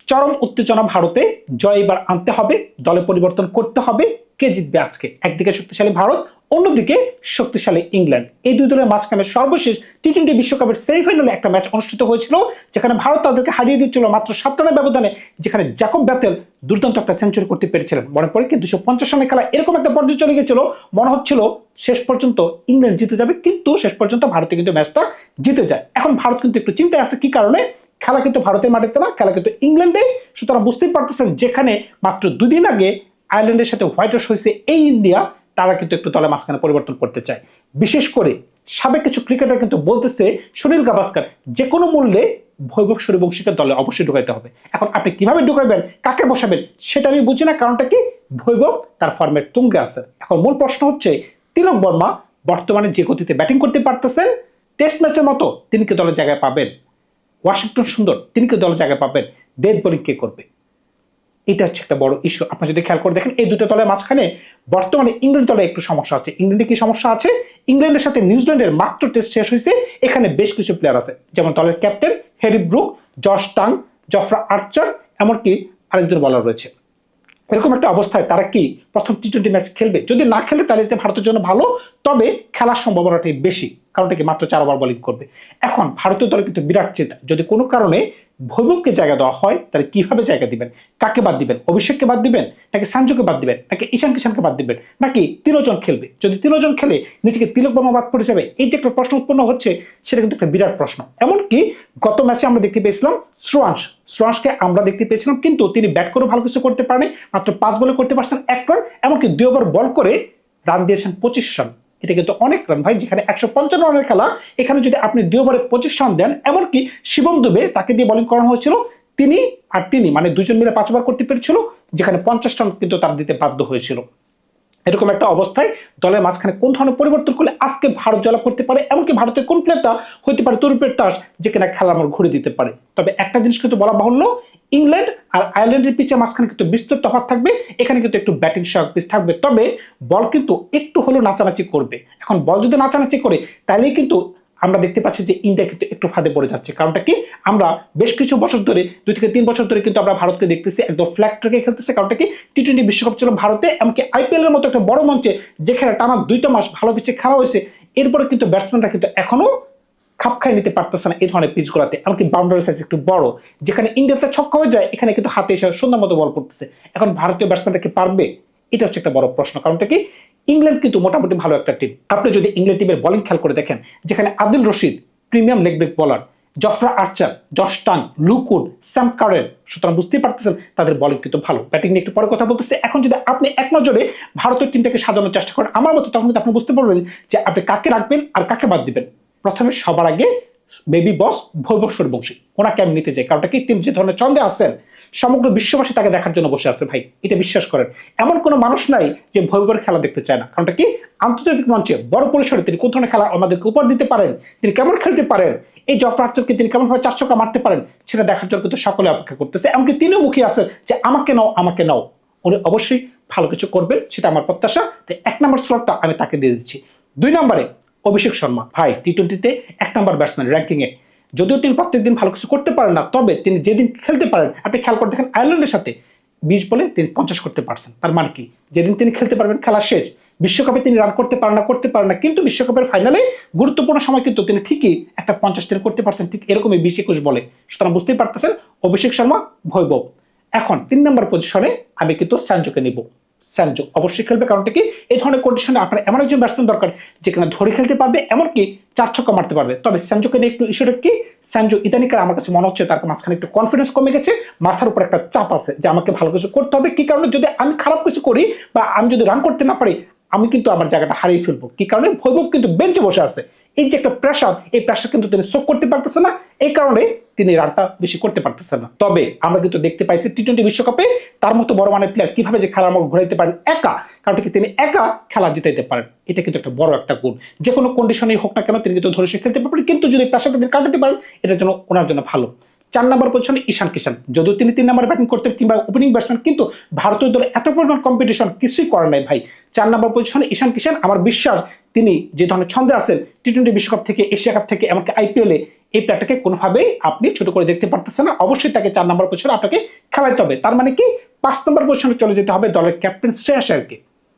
চরম উত্তেজনা ভারতে, জয় এবার আনতে হবে, দলে পরিবর্তন করতে হবে। কে জিতবে আজকে? একদিকে শক্তিশালী ভারত, অন্যদিকে শক্তিশালী ইংল্যান্ড। এই দুই দলের মাঝখানে সর্বশেষ টি-20 বিশ্বকাপের সেমিফাইনালে একটা ম্যাচ অনুষ্ঠিত হয়েছিল, যেখানে ভারত তাদেরকে হারিয়ে দিচ্ছিল মাত্র 7 রানের ব্যবধানে, যেখানে জ্যাকব ব্যাথেল দুর্দান্ত একটা সেঞ্চুরি করতে পেরেছিলেন। মনে পড়ে কি 250 রানের খেলা এরকম একটা পর্যায়ে চলে গেছিল, মনে হচ্ছিল শেষ পর্যন্ত ইংল্যান্ড জিতে যাবে, কিন্তু শেষ পর্যন্ত ভারতে কিন্তু ম্যাচটা জিতে যায়। এখন ভারত কিন্তু একটু চিন্তায় আছে, কি কারণে? খেলা কিন্তু ভারতের মাটিতে না, খেলা কিন্তু ইংল্যান্ডে। সুতরাং বুঝতেই পারতেছেন, যেখানে মাত্র 2 দিন আগে আয়ারল্যান্ডের সাথে হোয়াইট ওয়াশ হয়েছে এই ইন্ডিয়া, তারা কিন্তু একটু দলের মাঝখানে পরিবর্তন করতে চায়। বিশেষ করে সাবেক কিছু ক্রিকেটার কিন্তু বলতেছে সুনীল গাভাস্কার যে কোনো মূল্যে বৈভব সূর্যবংশীকে দলে অবশ্যই ঢুকাইতে হবে। এখন আপনি কিভাবে ঢুকাইবেন, কাকে বসাবেন, সেটা আমি বুঝি না। কারণটা কি? বৈভব তার ফর্মের তুঙ্গে আছে। এখন মূল প্রশ্ন হচ্ছে, তিলক বর্মা বর্তমানে যে গতিতে ব্যাটিং করতে পারতেছেন, টেস্ট ম্যাচের মতো তিনি কি দলের জায়গায় পাবেন? ওয়াশিংটন সুন্দর তিনি কি দলের জায়গায় পাবেন? ডেথ বোলিং কে করবে? এটা হচ্ছে একটা বড় ইস্যু। আপনি যদি খেয়াল করে দেখেন, এই দুটো দলের মাঝখানে বর্তমানে ইংল্যান্ড দলে একটু সমস্যা আছে। ইংল্যান্ডে কি সমস্যা আছে? ইংল্যান্ডের সাথে নিউজিল্যান্ডের মাত্র টেস্ট শেষ হয়েছে, এখানে বেশ কিছু প্লেয়ার আছে, যেমন দলের captain Harry Brook, Josh tongue, Jofra Archer, এমনকি আরেকজন বলার রয়েছে। এরকম একটা অবস্থায় তারা কি প্রথম টি-20 ম্যাচ খেলবে? যদি না খেলে তাহলে এটা ভারতের জন্য ভালো, তবে খেলার সম্ভাবনাটাই বেশি, কারণ কি মাত্র 4 ওভার বোলিং করবে। এখন ভারতীয় দলে কিন্তু বিরাট চিন্তা, যদি কোনো কারণে বৈভবকে জায়গা দেওয়া হয় তাহলে কিভাবে জায়গা দিবেন? কাকে বাদ দিবেন? অভিষেককে বাদ দিবেন, নাকি সঞ্জুকে বাদ দিবেন, নাকি ঈশান কিষানকে বাদ দিবেন, নাকি তিনজন খেলবে? যদি তিনজন খেলে নিজেকে তিলক বর্মা বাদ পড়ে যাবে, এই যে একটা প্রশ্ন উৎপন্ন হচ্ছে, সেটা কিন্তু একটা বিরাট প্রশ্ন। এমনকি গত ম্যাচে আমরা দেখতে পেয়েছিলাম শ্রেয়াংশকে আমরা দেখতে পেয়েছিলাম, কিন্তু তিনি ব্যাট করে ভালো কিছু করতে পারেনি, মাত্র 5 বলে করতে পারছেন 1 রান, এমনকি 2 ওভার বল করে রান দিয়েছেন 25 রান। এটা কিন্তু অনেক রান ভাই, যেখানে 155 রানের খেলা, এখানে যদি আপনি 2 ওভারে 25 রান দেন। এমনকি শিবম দুবে, তাকে দিয়ে বোলিং করানো হয়েছিল, তিনি মানে দুজন মিলে 5 ওভার করতে পেরেছিল, যেখানে 50 রান কিন্তু তার দিতে বাধ্য হয়েছিল। এরকম একটা অবস্থায় দলের মাঝখানে কোন ধরনের পরিবর্তন করলে আজকে ভারত জয়লাভ করতে পারে, এমনকি ভারতের কোন প্লেয়ারটা হইতে পারে তরুপের তাস, যে কিনা খেলা আমার ঘুরে দিতে পারে? তবে একটা জিনিস কিন্তু বলা বাহুল্য, ইংল্যান্ড আর আয়ারল্যান্ডের পিচের মাঝখানে কিন্তু বিস্তর তফাৎ থাকবে, এখানে কিন্তু একটু ব্যাটিং সহায়ক পিচ থাকবে, তবে বল কিন্তু একটু হলেও নাচানাচি করবে। এখন বল যদি নাচানাচি করে, তাহলেই কিন্তু আমরা দেখতে পাচ্ছি যে ইন্ডিয়া কিন্তু একটু ফাঁদে পড়ে যাচ্ছে। কারণটা কি? আমরা বেশ কিছু বছর ধরে, 2 থেকে 3 বছর ধরে কিন্তু আমরা ভারতকে দেখতেছি একদম ফ্ল্যাট ট্র্যাকে খেলতেছে। কারণটা কি? টি-20 বিশ্বকাপ ছিল ভারতে, এমনকি আইপিএল এর মতো একটা বড় মঞ্চে, যেখানে টানা 2টা মাস ভালো পিচে খেলা হয়েছে, এরপরে কিন্তু ব্যাটসম্যানরা কিন্তু এখনো খাপ খাই নিতে পারতেছে না এই ধরনের পিচগুলোতে, এমনকি বাউন্ডারি সাইজ একটু বড়, যেখানে ইন্ডিয়াতে ছক্কা হয়ে যায়, এখানে কিন্তু হাতে এসে সুন্দর মতো বল পড়তেছে। এখন ভারতীয় ব্যাটসম্যানরা কি পারবে? এটা হচ্ছে একটা বড় প্রশ্ন। কারণটা কি? ইংল্যান্ড কিন্তু মোটামুটি ভালো একটা টিম। আপনি যদি ইংল্যান্ড টিমের বোলিং খেয়াল করে দেখেন, যেখানে Adil Rashid premium leg break bowler, Jofra Archer, Josh Tongue, Luke Wood, Sam Curran, সুতরাং বুঝতেই পারতেছেন তাদের বোলিং কিন্তু ভালো। ব্যাটিং নিয়ে একটু পরে কথা বলতেছে। এখন যদি আপনি এক নজরে ভারতের টিমটাকে সাজানোর চেষ্টা করেন আমার মতো, তখন কিন্তু আপনি বুঝতে পারবেন যে আপনি কাকে রাখবেন আর কাকে বাদ দিবেন। প্রথমে সবার আগে বেবি বস বৈভব সূর্যবংশী, ওনাকে আমি নিতে চাই। কারণটা কি? তিনি যে ধরনের ছন্দে আছেন, সমগ্র বিশ্ববাসী তাকে দেখার জন্য বসে আছে ভাই, এটা বিশ্বাস করেন। এমন কোনো মানুষ নাই যে বৈভবের খেলা দেখতে চায় না। কারণটা কি? আন্তর্জাতিক মঞ্চে বড় পরিসরে তিনি কোন ধরনের খেলা আমাদেরকে উপহার দিতে পারেন, তিনি কেমন খেলতে পারেন, এই জফরা আর্চারকে তিনি কেমনভাবে 4 ছক্কা মারতে পারেন, সেটা দেখার জন্য কিন্তু সকলে অপেক্ষা করতেছে। এমনকি তিনিও মুখিয়ে আছেন যে আমাকে নাও, আমাকে নাও। উনি অবশ্যই ভালো কিছু করবেন, সেটা আমার প্রত্যাশা। তাই 1 নম্বর স্লটটা আমি তাকে দিয়ে দিচ্ছি। 2 নম্বরে অভিষেক শর্মা ভাই, টি-20তে 1 নম্বর ব্যাটসম্যান র্যাঙ্কিং এ। যদিও তিনি প্রত্যেকদিন ভালো কিছু করতে পারেন না, তবে তিনি যেদিন খেলতে পারেন, আপনি খেয়াল করে দেখেন আয়ারল্যান্ডের সাথে 20 বলে তিনি 50 করতে পারছেন। তার মানে কি? যেদিন তিনি খেলতে পারবেন, খেলা শেষ। বিশ্বকাপে তিনি রান করতে পারেন না, কিন্তু বিশ্বকাপের ফাইনালে গুরুত্বপূর্ণ সময় কিন্তু তিনি ঠিকই একটা 50 তিনি করতে পারছেন, ঠিক এরকমই 20-21 বলে। সুতরাং বুঝতেই পারতেছেন অভিষেক শর্মা, বৈভব। এখন 3 নম্বর পজিশনে আমি কিন্তু সঞ্জুকে নিব। সঞ্জু অবশ্যই খেলবে, কারণটা কি? এই ধরনের কন্ডিশনে আপনার এমন একজন ব্যাটসম্যান দরকার, যেখানে ধরে খেলতে পারবে, এমনকি 4 ছক্কা মারতে পারবে। তবে সঞ্জুকে নিয়ে একটু ইস্যুটা কি? সঞ্জু ইদানিকার আমার কাছে মনে হচ্ছে তার মাঝখানে একটু কনফিডেন্স কমে গেছে, মাথার উপর একটা চাপ আছে যে আমাকে ভালো কিছু করতে হবে। কি কারণে? যদি আমি খারাপ কিছু করি বা আমি যদি রান করতে না পারি, আমি কিন্তু আমার জায়গাটা হারিয়ে ফেলবো। কি কারণে? বৈভব কিন্তু বেঞ্চে বসে আছে, এই যে একটা প্রেশার, এই প্রেশার কিন্তু তিনি শোক করতে পারতেছে না, এই কারণে তিনি রানটা বেশি করতে পারতেছেন না। তবে আমরা কিন্তু দেখতে পাইছি টি-20 বিশ্বকাপে তার মতো বড় মানের প্লেয়ার কিভাবে যে খেলার মোড় ঘুরাইতে পারেন একা, কারণ কি তিনি একা খেলা জিতাইতে পারেন। এটা কিন্তু একটা বড় একটা গুণ। যে কোনো কন্ডিশনেই হোক না কেন তিনি কিন্তু ধরে সে খেলতে পারবেন, কিন্তু যদি প্রেশারটা তিনি কাটাতে পারেন, এটার জন্য ওনার জন্য ভালো। 4 নম্বর পজিশনে ঈশান কিষান, যদিও তিনি 3 নম্বরে ব্যাটিং করতেন কিংবা ওপেনিং ব্যাটসম্যান, কিন্তু ভারতীয় দলে এত পরিমাণ কম্পিটিশন কিছুই করার নাই ভাই। 4 নম্বর পজিশনে ঈশান কিষান, আমার বিশ্বাস তিনি যে ধরনের ছন্দে আছেন, টি-20 বিশ্বকাপ থেকে, এশিয়া কাপ থেকে, এমনকি আইপিএলে এই প্লেয়ারটাকে কোনোভাবেই আপনি ছোট করে দেখতে পারতেছেন না। অবশ্যই তাকে 4 নম্বর পজিশনে আপনাকে খেলাইতে হবে। তার মানে কি 5 নম্বর পজিশনে চলে যেতে হবে দলের ক্যাপ্টেন শ্রেয়াস আয়ারকে।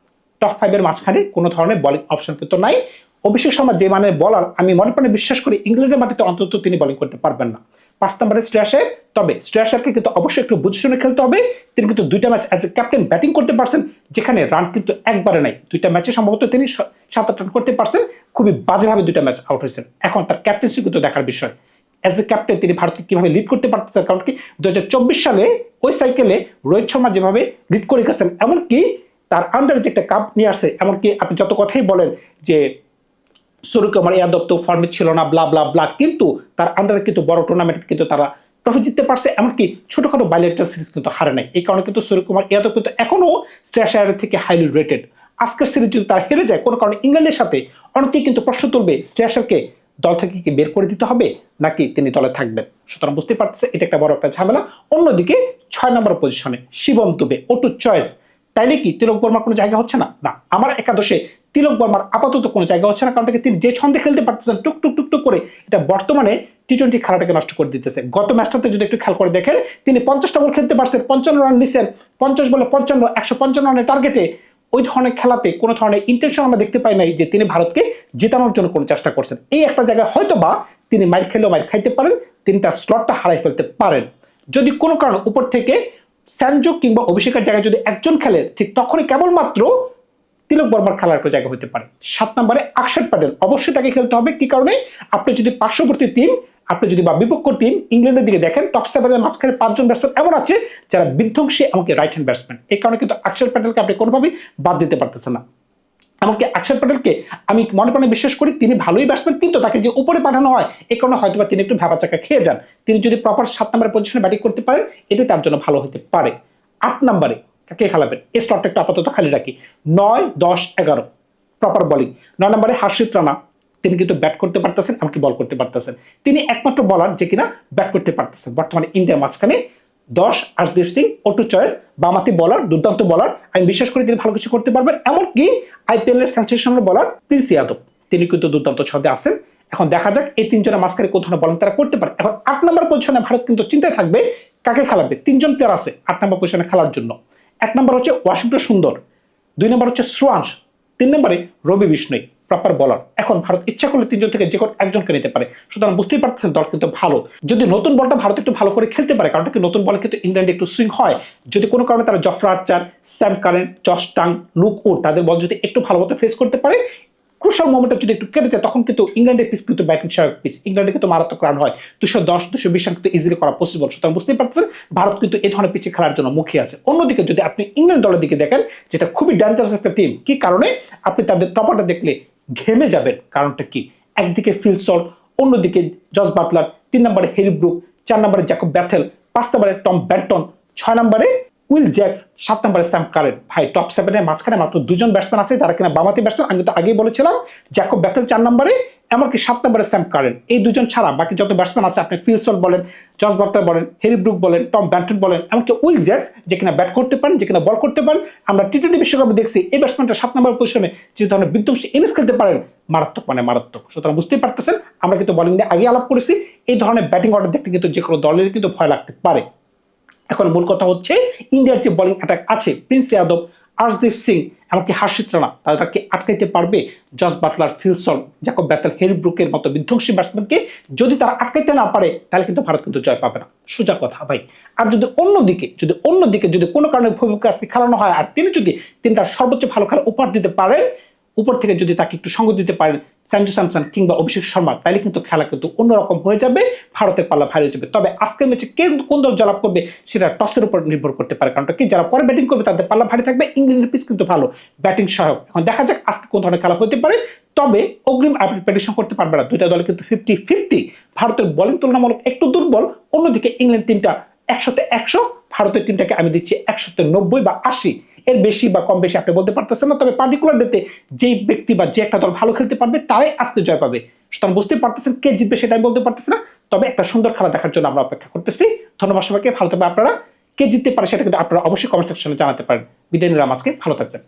টপ 5 এর মাঝখানে কোনো ধরনের বোলিং অপশন কিন্তু নাই। অভিষেক শর্মা যে মানের বলার, আমি মনে প্রাণে বিশ্বাস করি ইংল্যান্ডের মাটিতে অন্তত তিনি বোলিং করতে পারবেন না। 5 নম্বরে শ্রেয়াস আয়ার। তবে শ্রেয়াস আয়ারকে কিন্তু অবশ্যই একটু বুঝে শুনে খেলতে হবে। তিনি কিন্তু 2টা match as a captain batting করতে পারছেন, যেখানে রান কিন্তু একবারে নাই। 2টা ম্যাচে সম্ভবত তিনি 7-8 রান করতে পারছেন, খুবই বাজেভাবে 2টা ম্যাচ আউট হয়েছেন। এখন তার ক্যাপ্টেন্সি কিন্তু দেখার বিষয়। অ্যাজ এ ক্যাপ্টেন তিনি ভারতকে কিভাবে লিড করতে পারতেছেন, কারণ কি 2024 সালে ওই সাইকেলে রোহিত শর্মা যেভাবে লিড করে গেছেন, এমনকি তার আন্ডারে যে একটা কাপ নিয়ে আসে, এমনকি আপনি যত কথাই বলেন যে সূর্যকুমার যাদব তো ফর্মে ছিল না, ব্লা ব্লা ব্লা, কিন্তু তার আন্ডারে কিন্তু বড় টুর্নামেন্টে কিন্তু তারা ট্রফি জিততে পারছে, এমনকি ছোটখাটো বাইলেটারাল সিরিজ কিন্তু হারে নাই। এই কারণে কিন্তু সূর্যকুমার যাদব কিন্তু এখনো শ্রেয়াস আয়ারের থেকে হাইলি রেটেড। আজকের সিরিজ যদি তারা হেরে যায় কোনো কারণে ইংল্যান্ডের সাথে, অনেকেই কিন্তু প্রশ্ন তুলবে শ্রেয়াস আয়ারকে দল থেকে কি বের করে দিতে হবে নাকি তিনি দলে থাকবেন। সুতরাং বুঝতে পারছে এটা একটা বড় একটা ঝামেলা। অন্যদিকে 6 নম্বর পজিশনে শিবম দুবে, ওটু চয়েস। তাইলে কি তিলক বর্মার কোনো জায়গা হচ্ছে না? না, আমার একাদশে তিলক বর্মার আপাতত কোনো জায়গা হচ্ছে না, কারণ তিনি যে ছন্দে খেলতে পারতেছেন টুক টুক টুক টুক করে, এটা বর্তমানে টি-20 খেলাটাকে নষ্ট করে দিতেছে। গত ম্যাচটাতে যদি একটু খেয়াল করে দেখেন, তিনি 50টা বল খেলতে পারছেন, 55 রান নিছেন, 50 বলে 55, 155 রানের টার্গেটে। ওই ধরনের খেলাতে কোনো ধরনের ইন্টেনশন আমরা দেখতে পাই নাই যে তিনি ভারতকে জেতানোর জন্য কোনো চেষ্টা করছেন। এই একটা জায়গায় হয়তো বা তিনি মাইর খেলেও মাইর খাইতে পারেন, তিনি তার স্লটটা হারাই ফেলতে পারেন। যদি কোনো কারণ উপর থেকে স্যানজো কিংবা অভিষেকের জায়গায় যদি একজন খেলে, ঠিক তখনই কেবলমাত্র তিলক বর্মার খেলার একটা জায়গা হতে পারে। 7 নম্বরে অক্ষর প্যাটেল, অবশ্যই তাকে খেলতে হবে। কি কারণে? আপনি যদি পার্শ্ববর্তী টিম, আপনি যদি বা বিপক্ষ টিম ইংল্যান্ডের দিকে দেখেন, টপ 7 এর মাঝখানে 5 জন ব্যাটসম্যান এমন আছে যারা বিধ্বংসী, এমনকি রাইট হ্যান্ড ব্যাটসম্যান। এই কারণে কিন্তু অক্ষর প্যাটেলকে আপনি কোনোভাবেই বাদ দিতে পারতেছেন না। এমনকি অক্ষর প্যাটেলকে আমি মনে প্রাণে বিশ্বাস করি তিনি ভালোই ব্যাটসম্যান, কিন্তু তাকে যে উপরে পাঠানো হয় এই কারণে হয়তো বা তিনি একটু ভেবা চাকা খেয়ে যান। তিনি যদি প্রপার 7 নম্বরের পজিশনে ব্যাটিং করতে পারেন, এটি তার জন্য ভালো হতে পারে। 8 নম্বরে কে খেলাবেন এই স্লটটা একটু আপাতত খালি রাখি। 9, 10, 11 প্রপার বোলিং। 9 নম্বরে হর্ষিত রানা, তিনি কিন্তু ব্যাট করতে পারতেছেন, এমনকি বল করতে পারতেছেন। তিনি একমাত্র বলার যে কিনা ব্যাট করতে পারতেছেন বর্তমানে ইন্ডিয়ার মাঝখানে। 10 আর্শদীপ সিং, ওটু চয়েস, বামাতি বলার, দুর্দান্ত বলার। আমি বিশ্বাস করি তিনি ভালো কিছু করতে পারবেন। এমনকি আইপিএল এর সেন্সেশনাল বলার প্রিন্স যাদব, তিনি কিন্তু দুর্দান্ত ছন্দে আছেন। এখন দেখা যাক এই 3 জনের মাঝখানে কোন ধরনের বোলিং তারা করতে পারে। এখন 8 নম্বর পজিশনে ভারত কিন্তু চিন্তায় থাকবে কাকে খেলাবে। 3 জন প্লেয়ার আছে 8 নম্বর পজিশনে খেলার জন্য। 1 নম্বর হচ্ছে ওয়াশিংটন সুন্দর, 2 নম্বর হচ্ছে শ্রেয়াস, 3 নম্বরে রবি বিষ্ণই প্রপার বলার। এখন ভারত ইচ্ছা করলে 3 জন থেকে যে কোনো একজনকে নিতে পারে। সুতরাং বুঝতেই পারতেছেন দল কিন্তু ভালো। যদি নতুন বলটা ভারত একটু ভালো করে খেলতে পারে, কারণ কি নতুন বলে কিন্তু ইংল্যান্ডে একটু সুইং হয়। যদি কোনো কারণে তারা Jofra Archer, Sam current, Josh Tongue, Luke would তাদের বল যদি একটু ভালো মতো ফেস করতে পারে, ক্রুশাল মোমেন্টে যদি একটু কেটে যায়, তখন কিন্তু ইংল্যান্ডের পিচ কিন্তু ব্যাটিং সহায়ক পিচ। ইংল্যান্ডে কিন্তু মারাত্মক রান হয়, 210, 220 রান কিন্তু ইজিলি করা পসিবল। সুতরাং বুঝতেই পারছেন ভারত কিন্তু এই ধরনের পিচে খেলার জন্য মুখিয়ে আছে। অন্যদিকে যদি আপনি ইংল্যান্ড দলের দিকে দেখেন, যেটা খুবই ডেঞ্জারাস একটা টিম, কি কারণে? আপনি তাদের টপারটা দেখলে ঘেমে যাবেন। কারণটা কি? একদিকে ফিল সল্ট, অন্যদিকে জস বাটলার, 3 নম্বরে হ্যারি ব্রুক, 4 নম্বরে জ্যাকব ব্যাথেল, 5 নম্বরে টম ব্যান্টন, 6 নম্বরে উইল জ্যাক্স, 7 নম্বরে স্যাম কারেন। ভাই টপ 7 এর মাঝখানে মাত্র 2 জন ব্যাটসম্যান আছে যারা কিনা বামাতি ব্যাটসম্যান। আমি তো আগেই বলেছিলাম জ্যাকব ব্যাথেল 4 নম্বরে, এমনকি 7 নম্বরে স্যাম কারেন। এই 2 জন ছাড়া বাকি যত ব্যাটসম্যান আছে, আপনি ফিল সল্ট বলেন, জস বাটলার বলেন, হ্যারি ব্রুক বলেন, টম ব্যান্টন বলেন, এমনকি উইল জ্যাক্স যে কিনা ব্যাট করতে পারেন, যে কিনা বল করতে পারেন। আমরা টি-20 বিশ্বকাপে দেখছি এই ব্যাটসম্যানটা 7 নম্বর পজিশনে যে ধরনের বিধ্বংসী ইনিংস খেলতে পারেন, মারাত্মক মানে মারাত্মক। সুতরাং বুঝতেই পারতেছেন, আমরা কিন্তু বোলিং নিয়ে আগে আলাপ করেছি, এই ধরনের ব্যাটিং অর্ডার দেখতে কিন্তু যে কোনো দলের কিন্তু ভয় লাগতে পারে। এখন মূল কথা হচ্ছে ইন্ডিয়ার যে বোলিং অ্যাটাক আছে, প্রিন্স যাদব, আর্শদীপ সিং, এমনকি হর্ষিত রানা, তাদেরকে আটকাইতে পারবে Jos Buttler, Phil Salt, Jacob Bethell, Harry ব্রুকের মতো বিধ্বংসী ব্যাটসম্যানকে যদি তারা আটকাইতে না পারে, তাহলে কিন্তু ভারত কিন্তু জয় পাবে না, সোজা কথা ভাই। আর যদি অন্যদিকে যদি কোনো কারণে ভূমিকা আজকে খেলানো হয়, আর তিনি তার সর্বোচ্চ ভালো খেলা উপহার দিতে পারেন, উপর থেকে যদি তাকে একটু সঙ্গ দিতে পারেন সঞ্জু স্যামসন কিংবা অভিষেক শর্মা, তাহলে কিন্তু খেলা কিন্তু অন্যরকম হয়ে যাবে, ভারতের পাল্লা ভারী হয়ে যাবে। তবে আজকের ম্যাচে কোন দল জয়লাভ করবে সেটা টসের উপর নির্ভর করতে পারে, কারণ কি যারা পরে ব্যাটিং করবে তাদের পাল্লা ভারী থাকবে। ইংল্যান্ডের পিচ কিন্তু ভালো, ব্যাটিং সহায়ক। এখন দেখা যাক আজকে কোন ধরনের খেলা হতে পারে। তবে অগ্রিম আপনি প্রেডিকশন করতে পারবে না, দুইটা দলে কিন্তু 50-50। ভারতের বোলিং তুলনামূলক একটু দুর্বল, অন্যদিকে ইংল্যান্ড টিমটা 100-তে 100, ভারতের টিমটাকে আমি দিচ্ছি 100-তে 90 বা 80। এর বেশি বা কম বেশি আপনি বলতে পারতেছেন না। তবে পার্টিকুলার ডেতে যেই ব্যক্তি বা যে একটা দল ভালো খেলতে পারবে তারাই আজকে জয় পাবে। সুতরাং বুঝতে পারতেছেন কে জিতবে সেটা আমি বলতে পারতেছি না, তবে একটা সুন্দর খেলা দেখার জন্য আমরা অপেক্ষা করতেছি। ধন্যবাদ সবাইকে, ভালো থাকবে আপনারা। কে জিততে পারে সেটা কিন্তু আপনারা অবশ্যই কমেন্ট সেকশনে জানাতে পারেন। বিদায় নিলাম আজকে, ভালো থাকবেন।